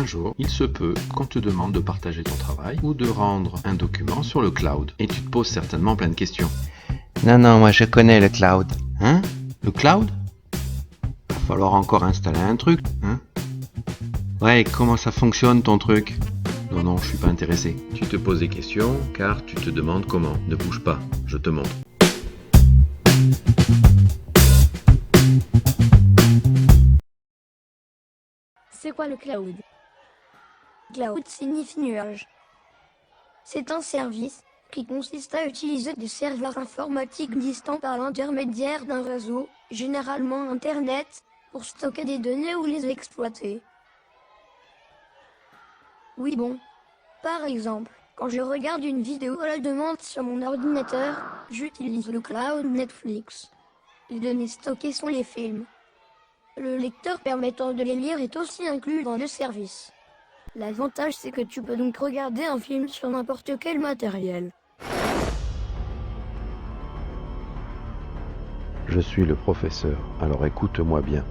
Un jour, il se peut qu'on te demande de partager ton travail ou de rendre un document sur le cloud. Et tu te poses certainement plein de questions. Non, moi je connais le cloud. Hein? Le cloud? Va falloir encore installer un truc, hein? Ouais, comment ça fonctionne ton truc? Non, je suis pas intéressé. Tu te poses des questions car tu te demandes comment. Ne bouge pas, je te montre. C'est quoi le cloud? Cloud signifie nuage. C'est un service qui consiste à utiliser des serveurs informatiques distants par l'intermédiaire d'un réseau, généralement Internet, pour stocker des données ou les exploiter. Oui bon. Par exemple, quand je regarde une vidéo à la demande sur mon ordinateur, j'utilise le cloud Netflix. Les données stockées sont les films. Le lecteur permettant de les lire est aussi inclus dans le service. L'avantage c'est que tu peux donc regarder un film sur n'importe quel matériel. Je suis le professeur, alors écoute-moi bien.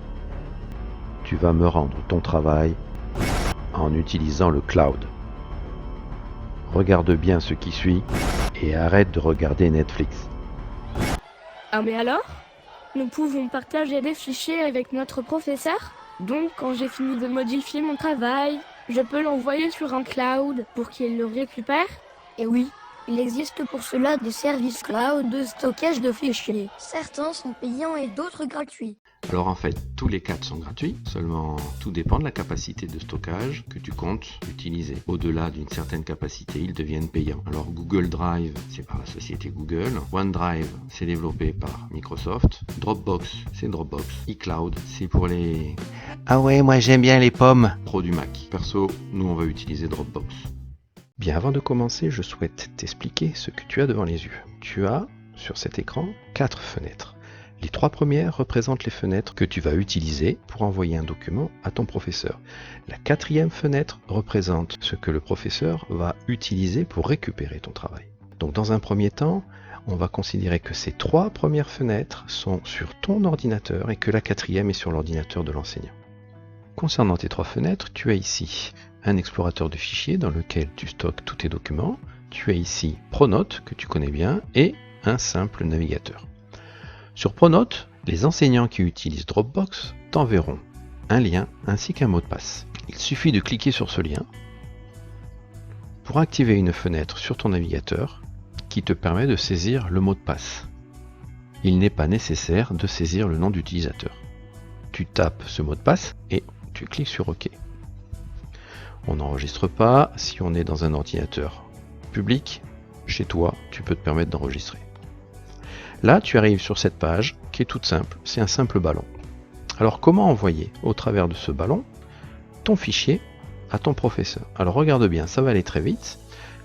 Tu vas me rendre ton travail en utilisant le cloud. Regarde bien ce qui suit et arrête de regarder Netflix. Ah mais alors? Nous pouvons partager des fichiers avec notre professeur? Donc quand j'ai fini de modifier mon travail, je peux l'envoyer sur un cloud pour qu'il le récupère? Et oui, il existe pour cela des services cloud de stockage de fichiers. Certains sont payants et d'autres gratuits. Alors en fait, tous les 4 sont gratuits, seulement tout dépend de la capacité de stockage que tu comptes utiliser. Au-delà d'une certaine capacité, ils deviennent payants. Alors Google Drive, c'est par la société Google. OneDrive, c'est développé par Microsoft. Dropbox, c'est Dropbox. iCloud, c'est pour les Ah ouais, moi j'aime bien les pommes. pros du Mac. Perso, nous on va utiliser Dropbox. Bien, avant de commencer, je souhaite t'expliquer ce que tu as devant les yeux. Tu as, sur cet écran, 4 fenêtres. Les 3 premières représentent les fenêtres que tu vas utiliser pour envoyer un document à ton professeur. La 4e fenêtre représente ce que le professeur va utiliser pour récupérer ton travail. Donc dans un premier temps, on va considérer que ces 3 premières fenêtres sont sur ton ordinateur et que la 4e est sur l'ordinateur de l'enseignant. Concernant tes 3 fenêtres, tu as ici un explorateur de fichiers dans lequel tu stockes tous tes documents. Tu as ici Pronote, que tu connais bien, et un simple navigateur. Sur Pronote, les enseignants qui utilisent Dropbox t'enverront un lien ainsi qu'un mot de passe. Il suffit de cliquer sur ce lien pour activer une fenêtre sur ton navigateur qui te permet de saisir le mot de passe. Il n'est pas nécessaire de saisir le nom d'utilisateur. Tu tapes ce mot de passe et tu cliques sur OK. On n'enregistre pas. Si on est dans un ordinateur public, chez toi, tu peux te permettre d'enregistrer. Là, tu arrives sur cette page qui est toute simple. C'est un simple ballon. Alors, comment envoyer au travers de ce ballon ton fichier à ton professeur? Alors, regarde bien, ça va aller très vite.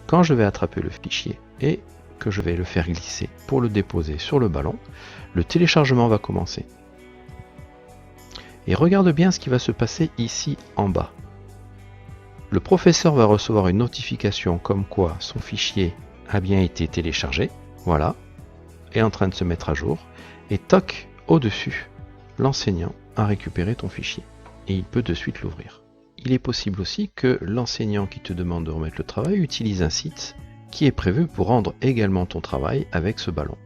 Quand je vais attraper le fichier et que je vais le faire glisser pour le déposer sur le ballon, le téléchargement va commencer. Et regarde bien ce qui va se passer ici en bas. Le professeur va recevoir une notification comme quoi son fichier a bien été téléchargé. Voilà. Est en train de se mettre à jour. Et toc, au-dessus, l'enseignant a récupéré ton fichier. Et il peut de suite l'ouvrir. Il est possible aussi que l'enseignant qui te demande de remettre le travail utilise un site qui est prévu pour rendre également ton travail avec ce ballon.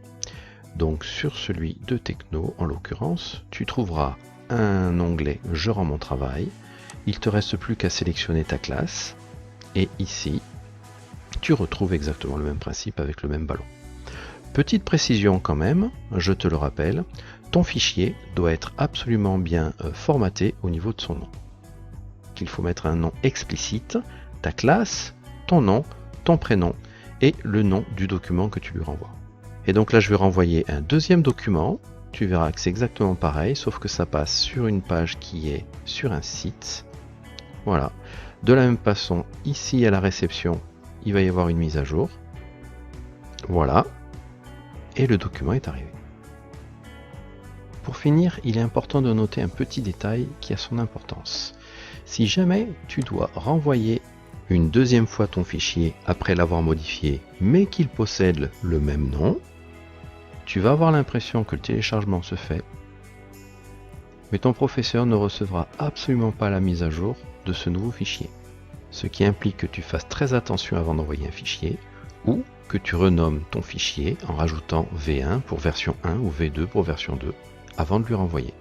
Donc sur celui de Techno, en l'occurrence, tu trouveras un onglet « Je rends mon travail ». Il te reste plus qu'à sélectionner ta classe. Et ici, tu retrouves exactement le même principe avec le même ballon. Petite précision quand même, je te le rappelle, ton fichier doit être absolument bien formaté au niveau de son nom. Il faut mettre un nom explicite, ta classe, ton nom, ton prénom et le nom du document que tu lui renvoies. Et donc là, je vais renvoyer un deuxième document. Tu verras que c'est exactement pareil, sauf que ça passe sur une page qui est sur un site. Voilà. De la même façon, ici à la réception, il va y avoir une mise à jour. Voilà. Et le document est arrivé. Pour finir, il est important de noter un petit détail qui a son importance. Si jamais tu dois renvoyer une deuxième fois ton fichier après l'avoir modifié, mais qu'il possède le même nom, tu vas avoir l'impression que le téléchargement se fait, Mais ton professeur ne recevra absolument pas la mise à jour de ce nouveau fichier. Ce qui implique que tu fasses très attention avant d'envoyer un fichier, ou que tu renommes ton fichier en rajoutant V1 pour version 1 ou V2 pour version 2 avant de lui renvoyer.